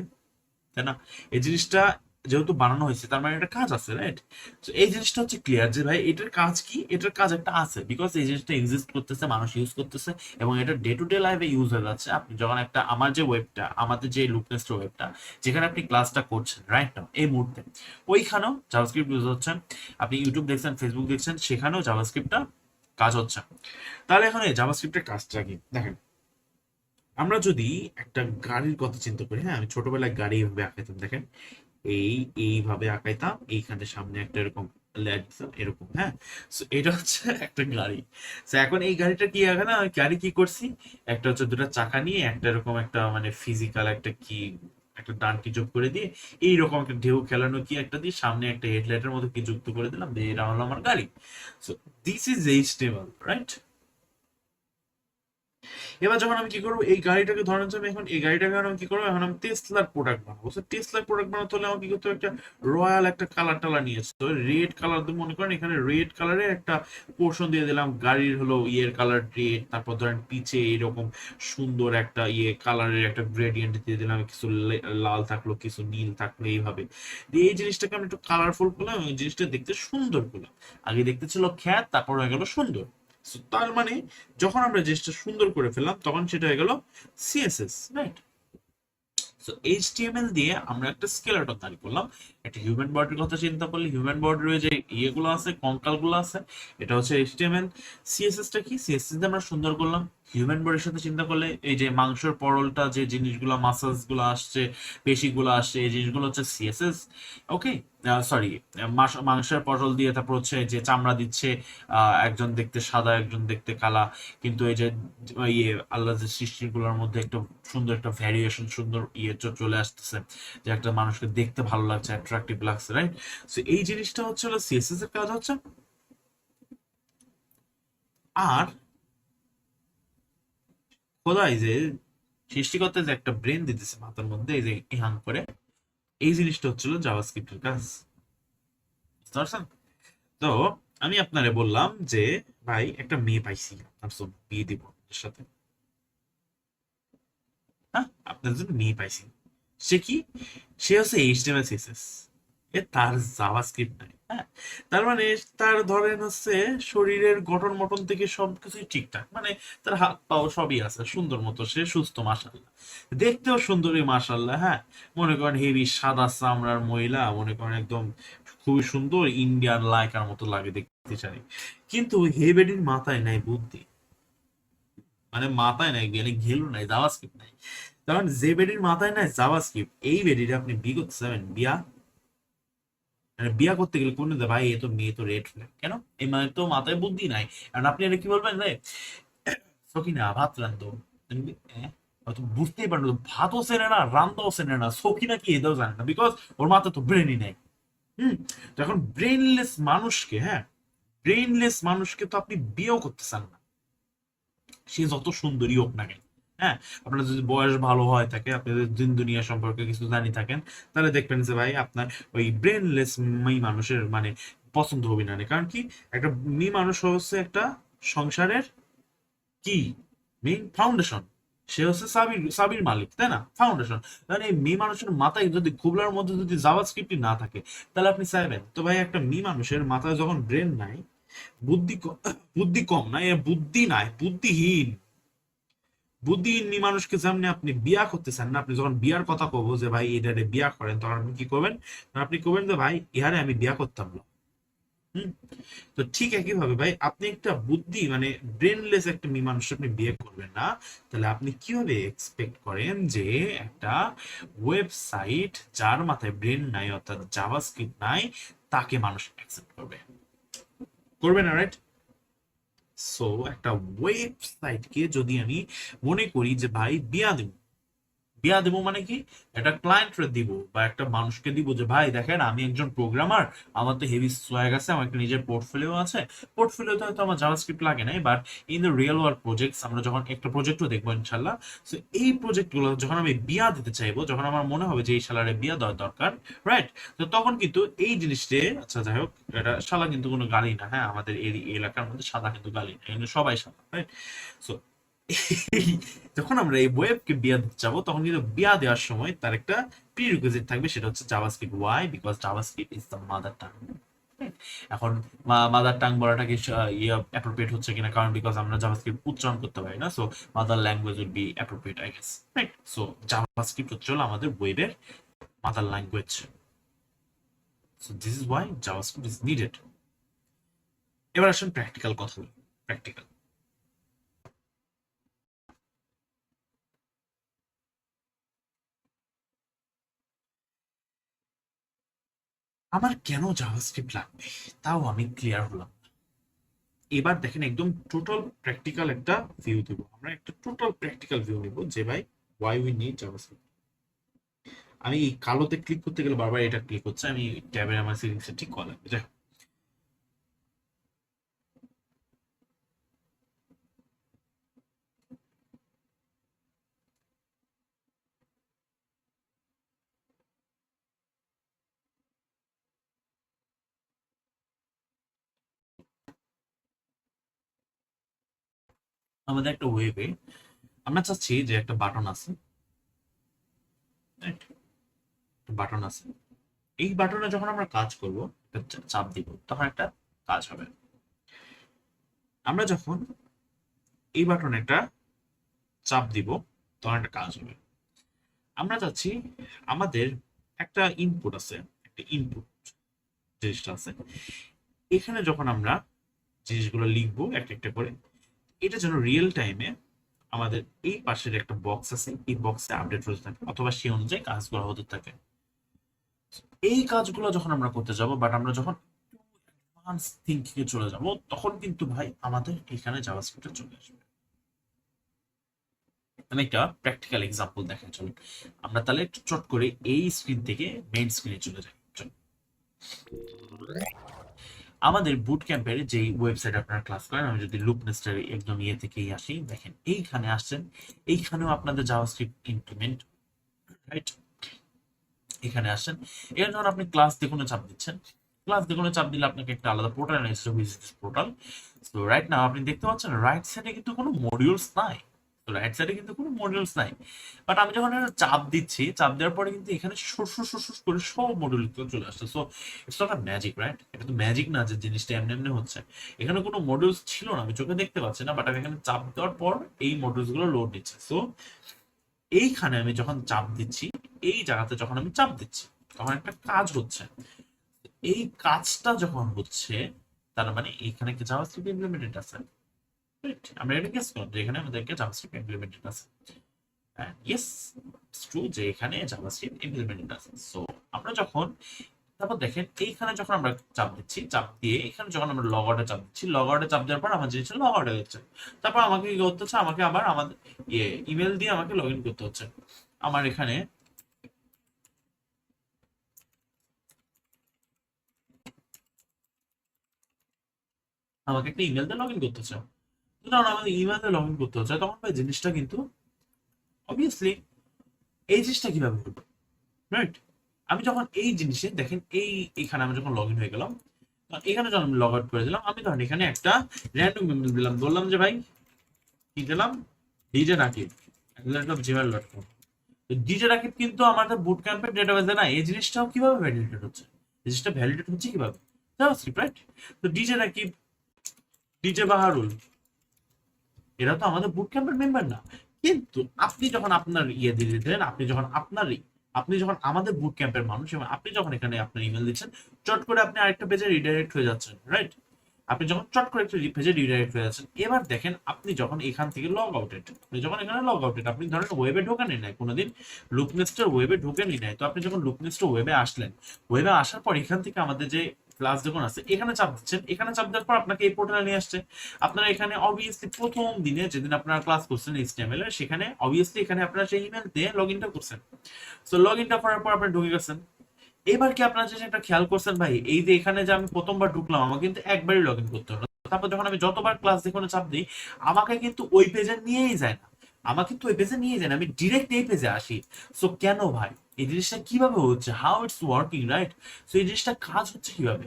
তাই না? এই জিনিসটা যেহেতু বানানো হয়েছে তার মানে এটা কাজ আছে, রাইট? তো এই জিনিসটা হচ্ছে ক্লিয়ার যে ভাই এটার কাজ কি, এটার কাজ একটা আছে, বিকজ এই জিনিসটা এক্সিস্ট করতেছে, মানুষ ইউজ করতেছে এবং এটা ডে টু ডে লাইফে ইউজ হয়ে যাচ্ছে। আপনি যখন একটা আমার যে ওয়েবটা, আমাদের যে লুকনেস্ট ওয়েবটা যেখানে আপনি ক্লাসটা করছেন রাইট নাও এই মুহূর্তে, ওইখানেও জাভাস্ক্রিপ্ট ইউজ হচ্ছে। আপনি ইউটিউব দেখছেন, ফেসবুক দেখছেন, সেখানেও জাভাস্ক্রিপ্টটা কাজ হচ্ছে। তাহলে এখন এই জাভাস্ক্রিপ্টের কাজটা কি দেখেন, আমরা যদি একটা গাড়ির কথা চিন্তা করি, হ্যাঁ, আমি ছোটবেলায় গাড়ি এইভাবে আঁকাইতাম, দেখেন এইভাবে আঁকাইতাম, এইখানে সামনে একটা এরকম লাইট দিতাম এরকম, হ্যাঁ। সো এটা হচ্ছে একটা গাড়ি। তো এখন এই গাড়িটা কি এখানে আমি গাড়ি কি করছি, একটা হচ্ছে দুটো চাকা নিয়ে একটা এরকম একটা মানে ফিজিক্যাল একটা কি একটা ডানটি যোগ করে দিয়ে এইরকম একটা ঢেউ খেলানো কি একটা দিয়ে সামনে একটা হেডলাইটের মতো কি যুক্ত করে দিলাম, দিয়ে এটা হলো আমার গাড়ি। So this is HTML, right? এবার যখন আমি কি করবো, এই গাড়িটাকে ধরার জন্য এখন এই গাড়িটাকে আমি কি করবো, এখন আমি টেসলার প্রোডাক্ট বানাবো। টেসলার প্রোডাক্ট বানাতে হলে আমাকে কি করতে হবে, একটা রয়্যাল একটা কালার টালার নিয়ে আসতে হবে, রেড কালার। মনে করেন এখানে রেড কালারের একটা পোর্শন দিয়ে দিলাম, গাড়ির হলো ইয়ের কালার রেড, তারপর ধরেন পিছে এরকম সুন্দর একটা ইয়ে কালারের একটা গ্রেডিয়েন্ট দিয়ে দিলাম, কিছু লাল থাকলো, কিছু নীল থাকলো, এইভাবে দিয়ে এই জিনিসটাকে আমি একটু কালারফুল করলাম, এই জিনিসটা দেখতে সুন্দর করলাম। আগে দেখতে ছিল খ্যাত, তারপর হয়ে গেল সুন্দর। So, তার মানে যখন আমরা জিনিসটা সুন্দর করে ফেললাম তখন সেটা হয়ে গেল সিএসএস, রাইট? সো এইচটিএমএল দিয়ে আমরা একটা স্কেলেটন তৈরি করলাম। একটা হিউম্যান বডির কথা চিন্তা করলে হিউম্যান বডির যে ইয়েগুলো আছে, কঙ্কালগুলো আছে, এটা হচ্ছে এইচটিএমএল। সিএসএস টা কি, সিএসএস দিয়ে আমরা সুন্দর করলাম। হিউম্যান বডির সাথে চিন্তা করলে এই যে মাংসের পরলটা, যে জিনিসগুলো মাসলস গুলো আসছে, পেশিগুলো আসছে, এই জিনিসগুলো হচ্ছে সিএসএস। ওকে, সরি, মাংসের পটল দিয়ে তারপর হচ্ছে যে চামড়া দিচ্ছে, একজন দেখতে সাদা একজন দেখতে কালা, কিন্তু এই যে ইয়ে আল্লাহ যে সৃষ্টিগুলোর মধ্যে একটা সুন্দর একটা ভ্যারিয়েশন, সুন্দর ইয়ে চলে আসতেছে, যে একটা মানুষকে দেখতে ভালো লাগছে, অ্যাট্রাকটিভ লাগছে, রাইট? সো এই জিনিসটা হচ্ছে সিএসএস এর কাজ হচ্ছে। আর খোদাই যে সৃষ্টিকর্তা যে একটা ব্রেন দিতেছে মাথার মধ্যে, এই যে ইহান করে, এই জিনিসটা হচ্ছিল জাভাস্ক্রিপ্টের কাজ, বুঝতে পারছেন? তো আমি আপনারে বললাম যে ভাই একটা মেয়ে পাইছি, আপনার জন্য বিয়ে দিব ওর সাথে। হ্যাঁ, আপনার জন্য মেয়ে পাইছি। সে কি? সে হচ্ছে এইচটিএমএল সিএসএস, এ তার জাভাস্ক্রিপ্ট নাই। হ্যাঁ, তার মানে তার ধরেন হচ্ছে শরীরের গঠন মটন থেকে সবকিছুই ঠিকঠাক, মানে তার হাত পাও সবই আছে সুন্দর মতো, সে সুস্থ মাশাআল্লাহ, দেখতেও সুন্দরী মাশাআল্লাহ। হ্যাঁ, মনে করেন হেভি সাদা চামড়ার মহিলা, মনে করেন একদম খুবই সুন্দর ইন্ডিয়ান লাইকার মতো লাগে দেখতে চাই, কিন্তু হেবেডির মাথায় নাই বুদ্ধি, মানে মাথায় নাই, গেলে ঘেলু নাই, জাভাস্ক্রিপ্ট নাই। কারণ যে বেডির মাথায় নাই জাভাস্ক্রিপ্ট, এই বেডির আপনি বি করতে যাবেন বিয়া, মানে বিয়া করতে গেলে কোন ভাই এ তো মেয়ে তো রেড ফ্ল্যাগ কেন, এই মানে তো মাথায় বুদ্ধি নাই। কারণ আপনি এটা কি বলবেন রে, সকিনা ভাত রান্ধো, হয়তো বুঝতেই পারেন ভাতও চেনে না, রান্নাও চেনে না, সকিনা কি এটাও জানে না, বিকজ ওর মাথায় তো ব্রেনই নাই। হুম, তো এখন ব্রেনলেস মানুষকে, হ্যাঁ, ব্রেনলেস মানুষকে তো আপনি বিয়েও করতে চান না, সে যত সুন্দরী হোক না কেন। হ্যাঁ, আপনার যদি বয়স ভালো হয় থাকে, আপনি যদি দিন দুনিয়া সম্পর্কে কিছু জানি থাকেন, তাহলে দেখবেন যে ভাই আপনার ওই ব্রেনলেস মেয়ে মানুষের মানে পছন্দ হবে না। কারণ কি, একটা মেয়ে মানুষ হচ্ছে একটা সংসারের কি মেইন ফাউন্ডেশন, সে হচ্ছে সাবির সাবির মালিক, তাই না? ফাউন্ডেশন। মানে এই মেয়ে মানুষের মাথায় যদি খুবলার মধ্যে যদি জাভাস্ক্রিপ্টই না থাকে, তাহলে আপনি চাইবেন তো ভাই একটা মেয়ে মানুষের মাথায় যখন ব্রেন নাই, বুদ্ধি কম না, এ বুদ্ধি নাই, বুদ্ধিহীন, বুদ্ধিহীন মানুষকে যেমনি আপনি বিয়া করতে চান না, আপনি যখন বিয়ার কথা কব যে ভাই এটারে বিয়া করেন, তখন আপনি কি করবেন? তখন আপনি করবেন যে ভাই ইহারে আমি বিয়া করতাম না। হুম, তো ঠিক একই ভাবে ভাই আপনি একটা বুদ্ধি মানে ব্রেনলেস একটা মেয়ে মানুষ আপনি বিয়ে করবেন না, তাহলে আপনি কিভাবে এক্সপেক্ট করেন যে একটা ওয়েবসাইট যার মাথায় ব্রেন নাই, অর্থাৎ জাভাস্ক্রিপ্ট নাই, তাকে মানুষ অ্যাকসেপ্ট করবে? করবে না, রাইট? সো একটা ওয়েবসাইটকে যদি আমি মনে করি যে ভাই বিয়া দেব, বিয়া দেবো মানে কি, একটা ক্লায়েন্টরে দিব বা একটা মানুষকে দিব যে ভাই দেখেন আমি একজন প্রোগ্রামার, আমার তো হেভি সোয়াগ আছে, আমার একটা নিজের পোর্টফোলিও আছে, পোর্টফোলিওতে হয়তো আমার জাভাস্ক্রিপ্ট লাগে নাই, but in the real world projects আমরা যখন একটা প্রজেক্টও দেখবো ইনশাল্লাহ, সো এই প্রজেক্টগুলো যখন আমি বিয়া দিতে চাইবো, যখন আমার মনে হবে যে এই শালারে বিয়া দেওয়া দরকার, রাইট? তো তখন কিন্তু এই জিনিসটা, আচ্ছা যাই হোক, এটা শালা কিন্তু কোনো গালি না, হ্যাঁ, আমাদের এই এলাকার মধ্যে সাদা কিন্তু গালি না, কিন্তু সবাই সাদা, রাইট? সো যখন আমরা এই ওয়েবকে বিয়া দিতে যাবো, তখন কিন্তু বিয়া দেওয়ার সময় তার একটা প্রিরিকুইজিট থাকবে, সেটা হচ্ছে JavaScript. Why? Because JavaScript is the mother tongue. এখন মাদার টাং বলাটা কি ইয়ে অ্যাপ্রোপ্রিয়েট হচ্ছে কিনা, কারণ বিকজ আমরা জাভাস্ক্রিপ্ট উচ্চারণ করতে পারি না, so mother language will be appropriate I guess, right? So JavaScript হচ্ছে হলো আমাদের ওয়েবের mother language. So this is why JavaScript is needed. এবার আসুন প্র্যাকটিক্যাল কথা বলি। প্র্যাকটিক্যাল, আমার কেন জাভাস্ক্রিপ্ট লাগবে, তাও আমি ক্লিয়ার হলাম। এবার দেখেন একদম টোটাল প্র্যাকটিক্যাল একটা ভিউ দেবো, আমরা একটা টোটাল প্র্যাকটিক্যাল ভিউ নিব যে ভাই ওয়াই উই নিড জাভাস্ক্রিপ্ট। আমি এই কালোতে ক্লিক করতে গেলে বারবার এটা ক্লিক হচ্ছে, আমি ট্যাবে আমার সেটিংসে ঠিক করা লাগবে। যাই হোক, আমাদের একটা ওয়েবে আমরা চাচ্ছি যে একটা বাটন আছে, right? একটা বাটন আছে, এই বাটনে যখন আমরা কাজ করব, একটা চাপ দিব, তখন একটা কাজ হবে। আমরা যখন এই বাটনে একটা চাপ দিব, তখন একটা কাজ হবে। আমরা চাচ্ছি আমাদের একটা ইনপুট আছে, একটা ইনপুট জিনিসটা আছে, এখানে যখন আমরা জিনিসগুলো লিখবো একটা একটা করে, এটা যেন রিয়েল টাইমে আমাদের এই পাশের একটা বক্স আছে, এই বক্সে আপডেট হতে থাকে অথবা সেই অনুযায়ী কাজগুলো হতে থাকে। এই কাজগুলো যখন আমরা করতে যাব, বাট আমরা যখন অ্যাডভান্স থিঙ্কিং এ চলে যাব, তখন কিন্তু ভাই আমাদের এখানে জাভাস্ক্রিপ্টে চলে আসবে। আমি একটা প্র্যাকটিক্যাল এক্সাম্পল দেখাই, চলুন আমরা তাহলে একটু চট করে এই স্ক্রিন থেকে মেইন স্ক্রিনে চলে যাই। চলুন, আমাদের বুট ক্যাম্পের যে ওয়েবসাইট আপনারা ক্লাস করেন, আমি যদি লুপ নেস্টের একদম ইয়ে থেকেই আসি, দেখেন এইখানে আসছেন, এইখানেও আপনাদের জাভাস্ক্রিপ্ট ইমপ্লিমেন্ট, রাইট? এখানে আসছেন, এখানে যখন আপনি ক্লাস দেখুন চাপ দিচ্ছেন, ক্লাস দেখুন চাপ দিলে আপনাকে একটা আলাদা পোর্টাল এসেছে, পোর্টাল। তো রাইট নাও আপনি দেখতে পাচ্ছেন রাইট সাইডে কিন্তু কোনো মডিউলস নাই, তো রাইট সাইডে কিন্তু কোনো মডিউলস নাই। বাট আমি যখন এটা চাপ দিচ্ছি, চাপ দেওয়ার পরে কিন্তু এখানে সুর করে সব মডিউল চলে আসছে। So it's not a magic, right? এটা তো ম্যাজিক না যে জিনিসটা এমনি এমনি হচ্ছে। এখানে কোনো মডিউলস ছিল না, আমি চোখে দেখতে পাচ্ছি না, বাট আমি এখানে চাপ দেওয়ার পর এই মডিউলস গুলো লোড দিচ্ছে। সো এইখানে আমি যখন চাপ দিচ্ছি, এই জায়গাতে যখন আমি চাপ দিচ্ছি, তখন একটা কাজ হচ্ছে। এই কাজটা যখন হচ্ছে, তার মানে এখানে কি জাভাস্ক্রিপ্ট ইমপ্লিমেন্টেড আছে, রাইট? আমরা এটা গেস করলাম যে এখানে আমাদেরকে জাভাস্ক্রিপ্ট ইমপ্লিমেন্টেড আছে। ইয়েস, ইটস ট্রু যে এখানে জাভাস্ক্রিপ্ট ইমপ্লিমেন্টেড আছে। সো আমরা যখন, তারপর দেখেন এইখানে যখন আমরা চাপ দিচ্ছি, চাপ দিয়ে এখানে যখন আমরা লগ আউটে চাপ দিচ্ছি, লগ আউটে চাপ দেওয়ার পর আমার জিনিসটা লগ আউট হয়ে যাচ্ছে। তারপর আমাকে কি করতে হচ্ছে, আমাকে আবার আমাদের ইমেল দিয়ে আমাকে লগ ইন করতে হচ্ছে। আমার এখানে আমাকে একটা ইমেল দিয়ে লগ ইন করতে হচ্ছে। যখন আমাদের ইমেল দিয়ে লগ ইন করতে হচ্ছে, তখন ভাই জিনিসটা কিন্তু অবভিয়াসলি এই জিনিসটা কিভাবে হলো, রাইট? আমি যখন এই জিনিসে দেখেন, এইখানে আমি যখন লগ ইন হয়ে গেলাম, তখন এখানে যখন আমি লগ আউট করে দিলাম, আমি ধরেন এখানে একটা র্যান্ডম ইমেল দিলাম, বললাম যে ভাই কি দিলাম, DJ Nakib @gmail.com। DJ Rakib কিন্তু আমাদের বুট ক্যাম্পের ডেটাবেসে না, এই জিনিসটাও কিভাবে ভ্যালিডেট হচ্ছে, এই জিনিসটা ভ্যালিডেট হচ্ছে কিভাবে, জাভাস্ক্রিপ্ট, রাইট? তো ডিজে রাকিব, ডিজে বাহারুল, এরা তো আমাদের বুট ক্যাম্পের মেম্বার না। কিন্তু আপনি যখন আপনার ইয়ে দিয়ে দিলেন, আপনি যখন আমাদের বুট ক্যাম্পের মানুষ এবং আপনি যখন এখানে আপনার ইমেল দিচ্ছেন, চট করে আপনি আরেকটা পেজে রিডাইরেক্ট হয়ে যাচ্ছেন, রাইট? আপনি যখন চট করে একটা পেজে রিডাইরেক্ট হয়ে যাচ্ছেন, এবার দেখেন আপনি যখন এখান থেকে লগ আউটেড, আপনি যখন এখানে লগ আউটেড, আপনি ধরেন ওয়েবে ঢোকানই নাই কোনোদিন, লুপনেস্টের ওয়েবে ঢোকেনই নাই, তো আপনি যখন লুপনেস্টের ওয়েবে আসলেন, ওয়েবে আসার পর এখান থেকে আমাদের যে ক্লাস যখন আছে এখানে চাপ দিচ্ছেন, এখানে চাপ দেওয়ার পর আপনাকে এই পোর্টালে নিয়ে আসছে। আপনারা এখানে অবভিয়াসলি প্রথম দিনে যেদিন আপনারা ক্লাস করছেন এইচটিএমএল এর, সেখানে অবভিয়াসলি এখানে আপনারা সেই ইমেল দিয়ে লগ ইনটা করছেন। তো লগ ইনটা করার পর আপনি ঢুকে গেছেন। এবার কি আপনারা যে একটা খেয়াল করছেন ভাই, এই যে এখানে যে আমি প্রথমবার ঢুকলাম, আমাকে কিন্তু একবারই লগ ইন করতে হলো। তারপর যখন আমি যতবার ক্লাস দেখে চাপ দিই, আমাকে কিন্তু ওই পেজে নিয়েই যায় না, আমাকে কিন্তু ওই পেজে নিয়ে যায় না, আমি ডিরেক্ট এই পেজে আসি। সো কেন ভাই, এই জিনিসটা কিভাবে হচ্ছে, how it's working, right? So এই জিনিসটা কাজ হচ্ছে কিভাবে,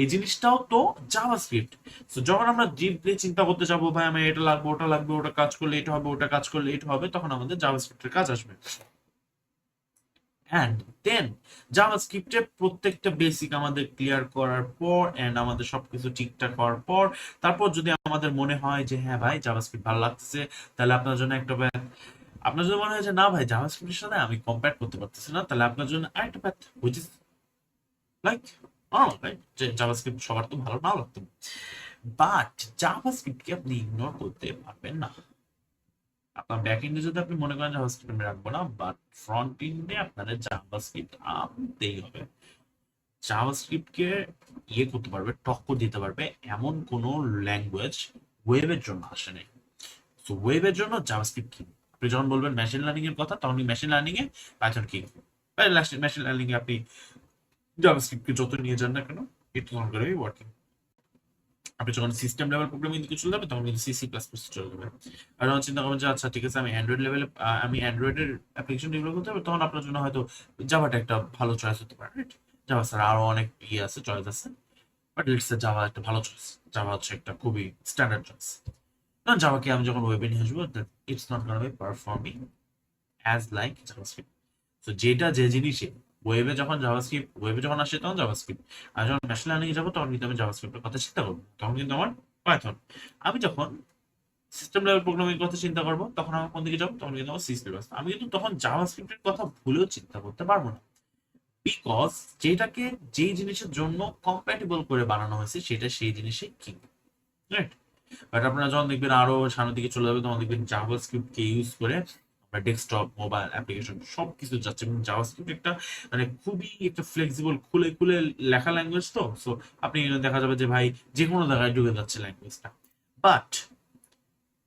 এই জিনিসটাও তো জাভাস্ক্রিপ্ট। সো যখন আমরা ডিপলি চিন্তা করতে যাবো, ভাই আমি এটা লাগবে, ওটা লাগবে, ওটা কাজ করলে এটা হবে, ওটা কাজ করলে এটা হবে, তখন আমাদের জাভাস্ক্রিপ্টের কাজ আসবে। অ্যান্ড দেন জাভাস্ক্রিপ্টের প্রত্যেকটা বেসিক আমাদের ক্লিয়ার করার পর এন্ড আমাদের সবকিছু ঠিকঠাক হওয়ার পর, তারপর যদি আমাদের মনে হয় যে হ্যাঁ ভাই জাভাস্ক্রিপ্ট ভালো লাগতেছে, তাহলে আপনার জন্য একটা path। আপনার যদি মনে হয় যে না ভাই জাভাস্ক্রিপ্টের সাথে আমি কম্পেয়ার করতে পারতেছি না, তাহলে আপনার জন্য আরেকটা path, which is like normal, right? যে জাভাস্ক্রিপ্ট সবার তো ভালো নাও লাগতো, বাট জাভাস্ক্রিপ্টকে আপনি ইগনোর করতে পারবেন না। আপনার ব্যাক এন্ডে যদি আপনি মনে করেন জাভাস্ক্রিপ্ট আমি রাখবো না, বাট ফ্রন্ট এন্ডে আপনাদের জাভাস্ক্রিপ্ট আনতেই হবে। জাভাস্ক্রিপ্টকে ইয়ে করতে পারবে, টক্কর দিতে পারবে এমন কোন ল্যাঙ্গুয়েজ ওয়েবের জন্য আসে নাই। তো ওয়েবের জন্য জাভাস্ক্রিপ্ট কি, আপনি যখন বলবেন মেশিন লার্নিং এর কথা, তখন মেশিন লার্নিং এ পাইথন কি, মেশিন লার্নিং এ আপনি জাভাস্ক্রিপ্টকে যত নিয়ে যান না কেন, it not gonna be working. আপনি যখন সিস্টেম লেভেল প্রোগ্রামিং দিকে চলে যাবে, তখন কিন্তু সি সি প্লাস প্লাস চলে যাবে। আর যখন চিন্তা করবেন যে আচ্ছা ঠিক আছে আমি অ্যান্ড্রয়েড লেভেলে, আমি অ্যান্ড্রয়েডের অ্যাপ্লিকেশন ডেভেলপ করতে হবে, তখন আপনার জন্য হয়তো জাভাটা একটা ভালো চয়েস হতে পারে, রাইট? জাভা ছাড়া আরো অনেক ইয়ে আছে, চয়েস আছে, বাট লেটস সে জাভা একটা ভালো চয়েস। জাভা হচ্ছে একটা খুবই স্ট্যান্ডার্ড চয়েস। কারণ জাভাকে আমি যখন ওয়েবে নিয়ে আসবো, it's not gonna be performing as like JavaScript. তো যেটা যে জিনিসে ওয়েবে যখন আসে তখন জাভাস্ক্রিপ্ট, আর যখন মেশিন লার্নিং এ যাবো তখন কিন্তু আমি জাভাস্ক্রিপ্টের কথা চিন্তা করবো, তখন কিন্তু আমার পাইথন। আমি যখন সিস্টেম লেভেল প্রোগ্রামিং কথা চিন্তা করবো, তখন আমার কোন দিকে যাবো, তখন কিন্তু আমার সি প্লাস। আমি কিন্তু তখন জাভাস্ক্রিপ্টের কথা ভুলেও চিন্তা করতে পারবো না, বিকজ যেটাকে যেই জিনিসের জন্য কম্প্যাটিবল করে বানানো হয়েছে সেটা সেই জিনিসে কি, রাইট? বাট আপনারা যখন দেখবেন আরো সামনের দিকে চলে যাবে তখন দেখবেন জাভাস্ক্রিপ্ট কে ইউজ করে আমরা ডেস্কটপ মোবাইল অ্যাপ্লিকেশন সবকিছু যাচ্ছে। এবং জাভাস্ক্রিপ্ট একটা মানে খুবই একটা ফ্লেক্সিবল খুলে খুলে লেখা ল্যাঙ্গুয়েজ। তো সো আপনি এখানে দেখা যাবে যে ভাই যে কোনো জায়গায় ঢুকে যাচ্ছে ল্যাঙ্গুয়েজটা। বাট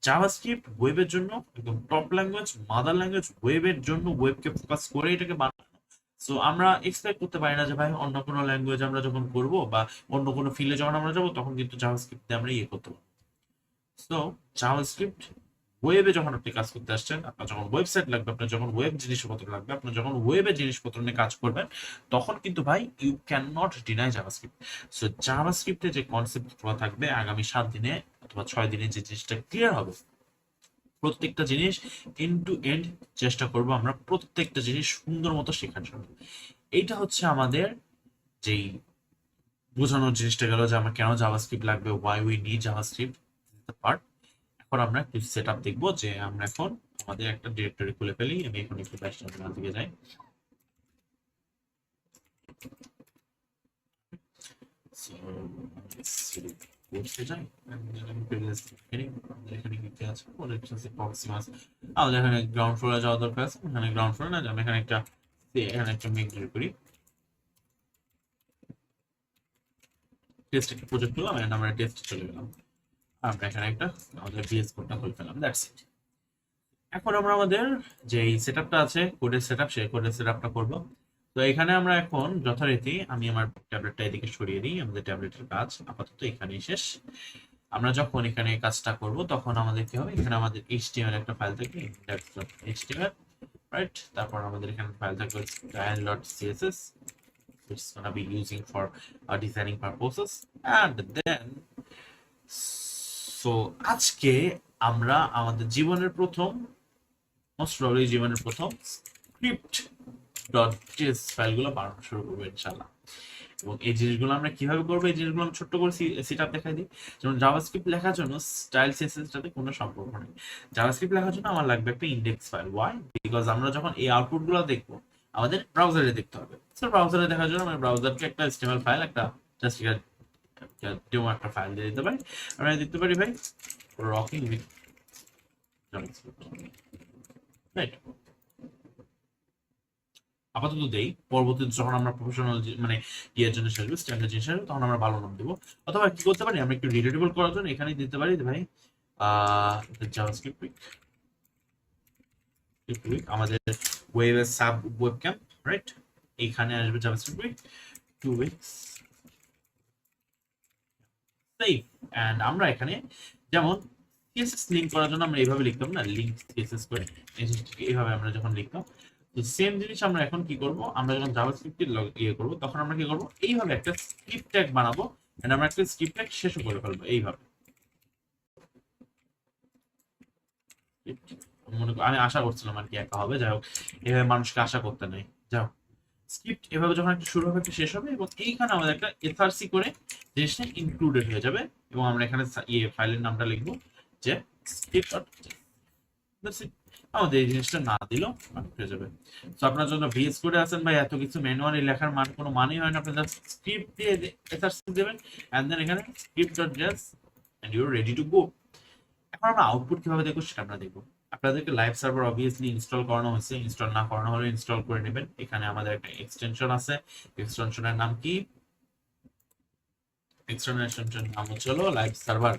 জাভাস্ক্রিপ্ট ওয়েবের জন্য একদম টপ ল্যাঙ্গুয়েজ, মাদার ল্যাঙ্গুয়েজ, ওয়েবের জন্য, ওয়েবকে ফোকাস করে এটাকে বানানো। সো আমরা এক্সপেক্ট করতে পারি না যে ভাই অন্য কোনো ল্যাঙ্গুয়েজ আমরা যখন করব বা অন্য কোনো ফিল্ডে যখন আমরা যাবো তখন কিন্তু জাভাস্ক্রিপ্ট দিয়ে আমরা ইয়ে করতে পারবো। সো জাভাস্ক্রিপ্ট ওয়েবে যখন আপনি কাজ করতে আসছেন, আপনার যখন ওয়েবসাইট লাগবে, আপনার যখন ওয়েব জিনিসপত্র লাগবে, আপনার যখন ওয়েবে জিনিসপত্র নিয়ে কাজ করবেন, তখন কিন্তু ভাই you can not deny JavaScript. So জাভাস্ক্রিপ্টের যে কনসেপ্ট থাকবে আগামী 7 দিনে অথবা 6 দিনে, যে জিনিসটা ক্লিয়ার হবে, প্রত্যেকটা জিনিস এন্ড টু এন্ড চেষ্টা করব আমরা প্রত্যেকটা জিনিস সুন্দর মতো শেখার জন্য। এইটা হচ্ছে আমাদের যেই বোঝানোর জিনিসটা গেল যে আমার কেন জাভাস্ক্রিপ্ট লাগবে, why we need JavaScript part. এখন আমরা একটু সেট আপ দেখবো যে আমরা এখন আমাদের একটা ডিরেক্টরি খুলে ফেলি। আমি এখন একটু ব্যাকগ্রাউন্ড দিকে যাই। So, কোর্সে যাই, এখানে কি আছে, আমাদের এখানে গ্রাউন্ড ফ্লোরে যাওয়া দরকার আছে। এখানে গ্রাউন্ড ফ্লোরে না, আমি এখানে একটা মেক তৈরি করি, টেস্ট একটা প্রজেক্ট করলাম এন্ড আমরা টেস্ট চলে গেলাম। আমরা এখানে একটা আমাদের ভিএস কোডটা খুলে ফেললাম, দ্যাটস ইট। এখন আমরা আমাদের যে সেটআপটা আছে, কোডের সেটআপ, সেই কোডের সেটআপটা করব। তো এখানে আমরা এখন যথারীতি আমি আমার ট্যাবলেটটা এদিকে সরিয়ে দিই, আমাদের ট্যাবলেটের কাজ আপাতত এখানেই শেষ। আমরা যখন এখানে কাজটা করব তখন আমাদের কি হবে, এখানে আমাদের HTML একটা ফাইল থাকবে, index.html, রাইট। তারপর আমাদের এখানে ফাইল থাকবে style.css, which is gonna be using for designing purposes, and then so আজকে আমরা আমাদের জীবনের প্রথম, মোস্ট প্রবাবলি জীবনের প্রথম স্ক্রিপ্ট ডট জেএস ফাইলগুলো বানানো শুরু করবো ইনশাআল্লাহ। এবং এই জিনিসগুলো আমরা কিভাবে করবো, এই জিনিসগুলো আমি ছোট্ট করে সেটআপ দেখাই দিই। যেমন জাভাস্ক্রিপ্ট লেখার জন্য স্টাইল সিএসএস সাথে কোনো সম্পর্ক নেই। জাভাস্ক্রিপ্ট লেখার জন্য আমার লাগবে একটা ইন্ডেক্স ফাইল। ওয়াই? বিকজ আমরা যখন এই আউটপুট গুলো দেখবো আমাদের ব্রাউজারে দেখতে হবে। সো ব্রাউজারে দেখার জন্য আমরা ব্রাউজারকে একটা HTML ফাইল, একটা জাস্ট ডেমো একটা ফাইল দিয়ে দিতে পারি। আমরা দিতে পারি ভাই রকিং উইথ জাভাস্ক্রিপ্ট, রাইট। আপাতত দেই, পরবর্তীতে যখন আমরা প্রফেশনাল মানে ইয়ের জন্য আসবে, স্ট্যান্ডার্ড জিনিস আসবে, তখন আমরা ভালো নাম দেবো। অথবা কি করতে পারি, আমরা একটু রিলেটেবল করার জন্য এখানে দিতে পারি যে ভাই জাভাস্ক্রিপ্ট উইক আমাদের ওয়েবের সাব ওয়েবক্যাম, রাইট। এইখানে আসবে JavaScript week 2 weeks save. And আমরা এখানে যেমন সিএসএস লিংক করার জন্য আমরা এইভাবে লিখতাম না, লিংক সিএসএস করে এইভাবে আমরা যখন লিখতাম, তো সেম জিনিস আমরা এখন কি করব, আমরা যখন জাভাস্ক্রিপ্ট ইয়ে করব তখন আমরা কি করব, এইভাবে একটা স্ক্রিপ্ট ট্যাগ বানাবো এন্ড আমরা একটা স্ক্রিপ্ট ট্যাগ শেষও করে ফেলবো এইভাবে। আমি আশা করছিলাম আর কি একা হবে, যাই হোক এভাবে মানুষকে আশা করতে নেই। যাই হোক স্ক্রিপ্ট এভাবে যখন একটা শুরু হবে একটা শেষ হবে, এবং এইখানে আমাদের একটা এসআরসি করে জিনিসটা ইনক্লুডেড হয়ে যাবে, এবং আমরা এখানে ইয়ে ফাইলের নামটা লিখবো যে স্ক্রিপ্ট। আমাদের এই জিনিসটা না দিলেও হয়ে যাবে। তো আপনার জন্য ভিএস কোডে আছেন ভাই, এত কিছু ম্যানুয়ালি লেখার কোনো মানেই হয় না। আপনি জাস্ট স্ক্রিপ্ট দিয়ে এসআরসি দেবেন এন্ড দেন এখানে script.js and you are ready to go. এখন আমরা আউটপুট কিভাবে দেখবো সেটা আমরা দেখবো। আপনাদেরকে লাইভ সার্ভার অবভিয়াসলি ইনস্টল করানো হয়েছে, ইনস্টল না করানো হলে ইনস্টল করে নেবেন। এখানে আমাদের একটা এক্সটেনশন আছে, এক্সটেনশনের নাম কি, এক্সটেনশনের নাম হচ্ছে হলো লাইভ সার্ভার।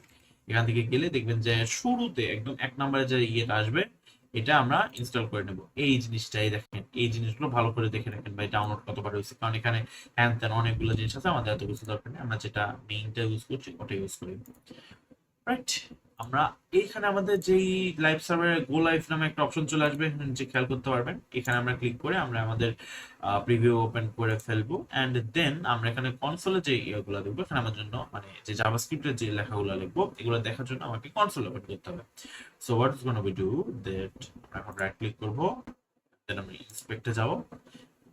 এখান থেকে গেলে দেখবেন যে শুরুতে একদম 1 নম্বরে যে ইয়েটা আসবে এটা আমরা ইনস্টল করে নেব। এই জিনিসটাই দেখেন, এই জিনিসগুলো ভালো করে দেখে রাখেন ভাই, ডাউনলোড কতবার হয়েছে, কারণ এখানে হ্যান ত্যান অনেকগুলো জিনিস আছে, আমাদের এত কিছু দরকার নেই। আমরা যেটা মেইনটা ইউজ করছি ওটা ইউজ করি, রাইট। আমরা এইখানে আমাদের যেই লাইভ সার্ভারে গো লাইভ নামে একটা অপশন চলে আসবে, যে খেয়াল করতে পারবেন। এখানে আমরা ক্লিক করে আমরা আমাদের প্রিভিউ ওপেন করে ফেলবো এন্ড দেন আমরা এখানে কনসোলে যে ইয়েগুলো দেখবো, এখানে আমার জন্য মানে যে জাভাস্ক্রিপ্টের যে লেখাগুলো লিখবো এগুলো দেখার জন্য আমাকে কনসোল ওপেন করতে হবে। So what is gonna B do that, এখন রাইট ক্লিক করবো, দেন আমরা ইন্সপেক্টে যাব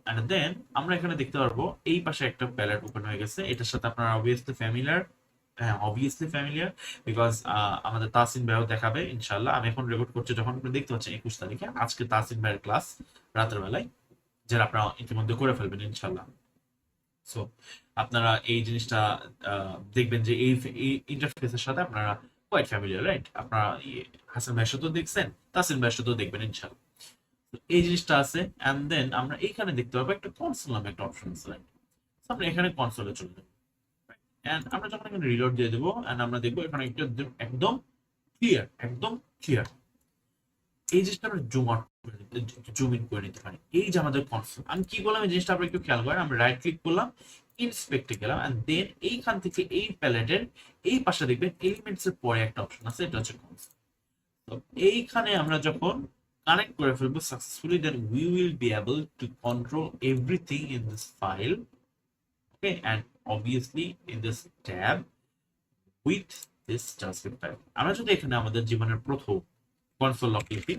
এন্ড দেন আমরা এখানে দেখতে পারবো এই পাশে একটা প্যালেট ওপেন হয়ে গেছে। এটার সাথে আপনারা অবভিয়াসলি ফ্যামিলিয়ার, হ্যাঁ অবভিয়াসলি ফ্যামিলিয়ার, বিকজ আমাদের তাসিন ভাইও দেখাবে ইনশাল্লাহ। আমি এখন রেকর্ড করছি যখন আপনি দেখতে পাচ্ছেন 21 তারিখে, আজকে তাসিন ভাইয়ের ক্লাস রাতের বেলায়, যেটা আপনারা ইতিমধ্যে করে ফেলবেন ইনশাল্লাহ। সো আপনারা এই জিনিসটা দেখবেন যে এই ইন্টারফেসের সাথে আপনারা কোয়াইট ফ্যামিলিয়ার, রাইট? আপনারা হাসান ভাইয়ের সাথেও দেখছেন, তাসিন ভাইয়ের সাথেও দেখবেন ইনশাল্লাহ। তো এই জিনিসটা আছে। অ্যান্ড দেন আমরা এইখানে দেখতে পাবো একটা কনসোল নামে একটা অপশন আছে, রাইট? আমরা এখানে কনসোলে চলে যাবো। এন্ড আমরা যখন এখানে রিলোড দিয়ে দেবো, এন্ড আমরা দেখবো এখানে একটা একদম ক্লিয়ার, একদম ক্লিয়ার। এই জিনিসটা আমরা জুম আউট করে জুম ইন করে নিতে পারি। এই যে আমাদের কনসোল, আমি কি বললাম এই জিনিসটা আপনারা একটু খেয়াল করেন। আমরা রাইট ক্লিক করলাম, ইন্সপেক্টে গেলাম, এন্ড দেন এইখান থেকে এই প্যালেটের এই পাশে দেখবেন এলিমেন্টস এর পরে একটা অপশন আছে, এটা হচ্ছে কনসোল। তো এইখানে আমরা যখন কানেক্ট করে ফেলবো successfully, then we will be able to control everything in this file, okay, and obviously in this tab with this JavaScript file. আমরা যদি এখানে আমাদের জীবনের প্রথম কনসোল লগ লিখি,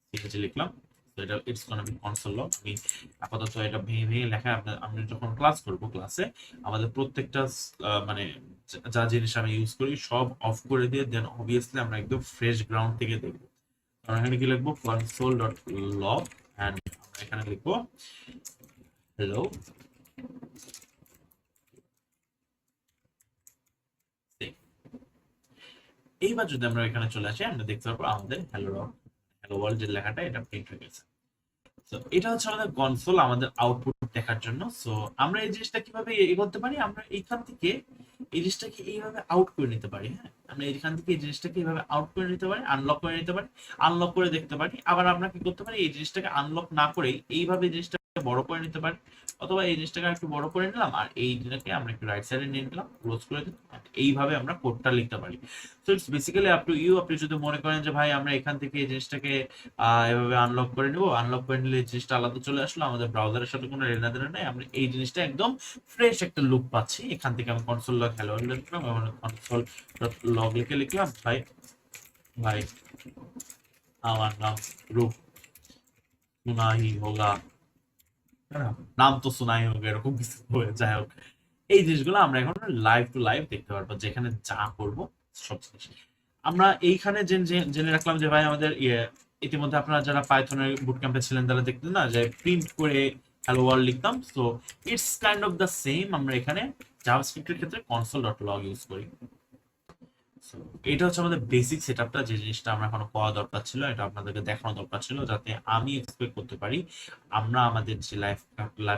সিএনজি লিখলাম, তো এটা it's gonna be console log. আমি আপাতত এটা ভেঙে ভেঙে লেখা, আমরা যখন ক্লাস করব ক্লাসে আমাদের প্রত্যেকটা মানে যা জিনিস আমি ইউজ করি সব অফ করে দিয়ে দেন অবভিয়াসলি আমরা একদম ফ্রেশ গ্রাউন্ড থেকে দেখবো। আমরা এখানে কি লিখবো, কনসোল ডট লগ, এন্ড আমরা এখানে লিখবো হ্যালো। এইবার যদি আমরা এখানে চলে আসি, আমরা দেখতে পারবো আমাদের হ্যালো হ্যালো ওয়ার্ল্ড যে লেখাটা এটা প্রিন্ট হয়ে গেছে। তো এটা হচ্ছে আমাদের কনসোল, আমাদের আউটপুট দেখার জন্য। সো আমরা এই জিনিসটা কিভাবে করতে পারি, আমরা এইখান থেকে এই জিনিসটাকে এইভাবে আউট করে নিতে পারি। হ্যাঁ, আমরা এইখান থেকে এই জিনিসটাকে এইভাবে আউট করে নিতে পারি, আনলক করে নিতে পারি, আনলক করে দেখতে পারি। আবার আমরা কি করতে পারি, এই জিনিসটাকে আনলক না করেই এইভাবে জিনিসটাকে বড় করে নিতে পারি, অথবা এই জিনিসটাকে একটু বড় করে নিলাম আর এইটাকে আমরা একটু রাইট সাইডে নিয়ে নিলাম, ক্লোজ করে দিলাম। এইভাবে আমরা কোডটা লিখতে পারি। So it's basically up to you. আপনি যদি মনে করেন যে ভাই আমরা এখান থেকে এই জিনিসটাকে এভাবে আনলক করে নিবো, আনলক করে নিলে এই জিনিসটা আলাদা চলে আসলো, আমাদের ব্রাউজারের সাথে কোনো লেনাদেনা নেই, আমরা এই জিনিসটা একদম ফ্রেশ একটা লুক পাচ্ছি। এখান থেকে আমি কনসোল লগ হ্যালো লিখলাম, এবং কনসোল লগ লিখে লিখলাম ভাই, ভাই আমার নাম রূপ, সুনা হি হোগা, নাম তো সুনাই হোগা, এরকম কিছু হয়ে যাই হোক। এই জিনিসগুলো আমরা এখন লাইভ টু লাইভ দেখতে পারবো, যেখানে যা করবো সব জিনিস আমরা এইখানে জেনে রাখলাম যে ভাই আমাদের ইতিমধ্যে আপনারা যারা পাইথনের বুট ক্যাম্পে ছিলেন তারা দেখতেন না যে প্রিন্ট করে হ্যালো ওয়ার্ল্ড লিখতাম। So it's kind of the same, আমরা এখানে জাভাস্ক্রিপ্টের ক্ষেত্রে কনসোল ডট লগ ইউজ করি। So, এটা হচ্ছে আমাদের বেসিক সেটআপটা, যে জিনিসটা আমরা এখনো পাওয়া দরকার ছিল, এটা আপনাদেরকে দেখানো দরকার ছিল, যাতে আমি এক্সপেক্ট করতে পারি আমরা আমাদের যে লাইভ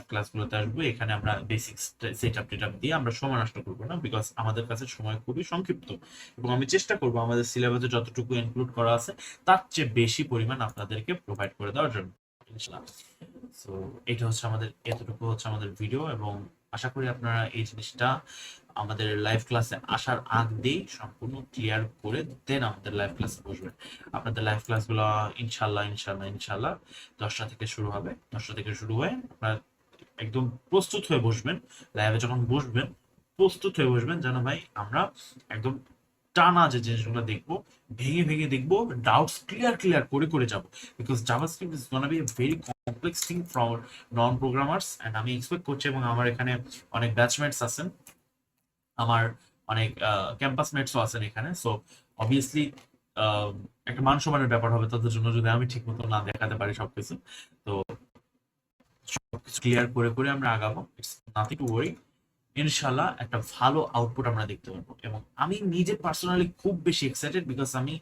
ক্লাসগুলোতে আসবো এখানে আমরা বেসিক সেটআপ টেটআপ দিয়ে আমরা সময় নষ্ট করবো না, বিকজ আমাদের কাছে সময় খুবই সংক্ষিপ্ত, এবং আমি চেষ্টা করবো আমাদের সিলেবাসে যতটুকু ইনক্লুড করা আছে তার চেয়ে বেশি পরিমাণ আপনাদেরকে প্রোভাইড করে দেওয়ার জন্য। সো এটা হচ্ছে আমাদের, এতটুকু হচ্ছে আমাদের ভিডিও, এবং আশা করি আপনারা এই জিনিসটা আমাদের লাইভ ক্লাসে আসার আগ দিয়ে সম্পূর্ণ ক্লিয়ার করে দেন আমাদের লাইভ ক্লাসে বসবেন। আপনাদের লাইভ ক্লাসগুলো ইনশাল্লাহ ইনশাল্লাহ ইনশাল্লাহ 10টা থেকে শুরু হবে। 10টা থেকে শুরু হয়ে আপনারা একদম প্রস্তুত হয়ে বসবেন। লাইভে যখন বসবেন প্রস্তুত হয়ে বসবেন, যেন ভাই আমরা একদম টানা যে জিনিসগুলো দেখবো ভেঙে ভেঙে দেখবো, ডাউটস ক্লিয়ার ক্লিয়ার করে করে যাবো। Because JavaScript is gonna be a very complex thing for non programmers, and আমি এক্সপেক্ট করছি, এবং আমার এখানে অনেক ব্যাচমেটস আছেন, আমার অনেক ক্যাম্পাস মেটসও আছেন এখানে। সো অবভিয়াসলি একটা মান সম্মানের ব্যাপার হবে তাদের জন্য যদি আমি ঠিক মতো না দেখাতে পারি সবকিছু। তো সবকিছু ক্লিয়ার করে করে আমরা আগাবো, ইটস নাথিং টু ওয়ারি। ইনশাল্লাহ একটা ভালো আউটপুট আমরা দেখতে পারবো, এবং আমি নিজে পার্সোনালি খুব বেশি এক্সাইটেড, বিকজ আমি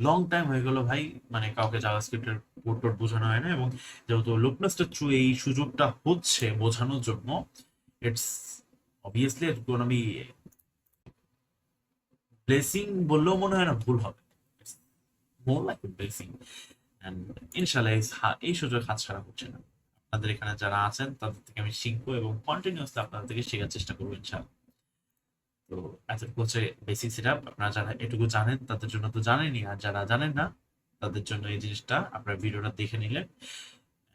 লং টাইম হয়ে গেল ভাই মানে কাউকে জাভাস্ক্রিপ্টের কোড টোড বোঝানো হয় না, এবং যেহেতু লোকনাস্টের থ্রু এই সুযোগটা হচ্ছে বোঝানোর জন্য, it's obviously it's gonna be blessing বললেও মনে হয় না ভুল হবে, মোর লাইক ব্লেসিং। এন্ড ইনশাল্লাহ এই সুযোগ হাতছাড়া হচ্ছে না। আপনাদের এখানে যারা আছেন তাদের থেকে আমি শিখবো, এবং কন্টিনিউসলি আপনাদের থেকে শেখার চেষ্টা করবো ইনশাল্লাহ। তো এতটুকু হচ্ছে বেসিক সেটআপ। আপনারা যারা এটুকু জানেন তাদের জন্য তো জানেনই, আর যারা জানেন না তাদের জন্য এই জিনিসটা আপনার ভিডিওটা দেখে নিলেন।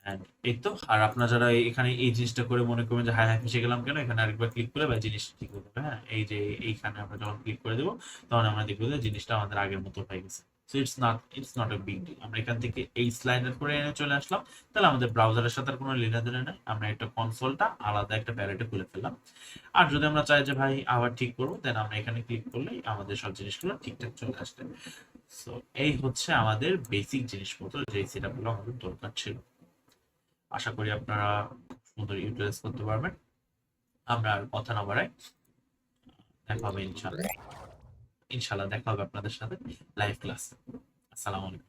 এন্ড এই তো। আর আপনারা যারা এখানে এই জিনিসটা করে মনে করবেন যে হায় হায় ফেসে গেলাম কেন, এখানে আরেকবার ক্লিক করে বা জিনিস ঠিক হয়ে যাবে। হ্যাঁ, এই যে এইখানে আমরা যখন ক্লিক করে দেবো তখন আমরা দেখবো যে জিনিসটা আমাদের আগের মতো হয়ে গেছে। So it's not a big deal. আমরা এখান থেকে এই স্লাইডার করে এনে চলে আসলাম, তাহলে আমাদের ব্রাউজারের সাথে আর কোনো লেনাদেনা নেই। আমরা একটা কনসোলটা আলাদা একটা প্যালেটে খুলে ফেললাম। আর যদি আমরা চাই যে ভাই আবার ঠিক করবো, দেন আমরা এখানে ক্লিক করলেই আমাদের সব জিনিসগুলো ঠিকঠাক চলে আসবে। সো এই হচ্ছে আমাদের বেসিক জিনিসপত্র, যে সেটআপগুলো আমাদের দরকার ছিল। আশা করি আপনারা সুন্দর ইউটিলাইজ করতে পারবেন। আমরা আর কথা না বাড়াই, দেখা হবে ইনশাআল্লাহ। ইনশাআল্লাহ দেখা হবে আপনাদের সাথে লাইভ ক্লাসে। আসসালামু আলাইকুম।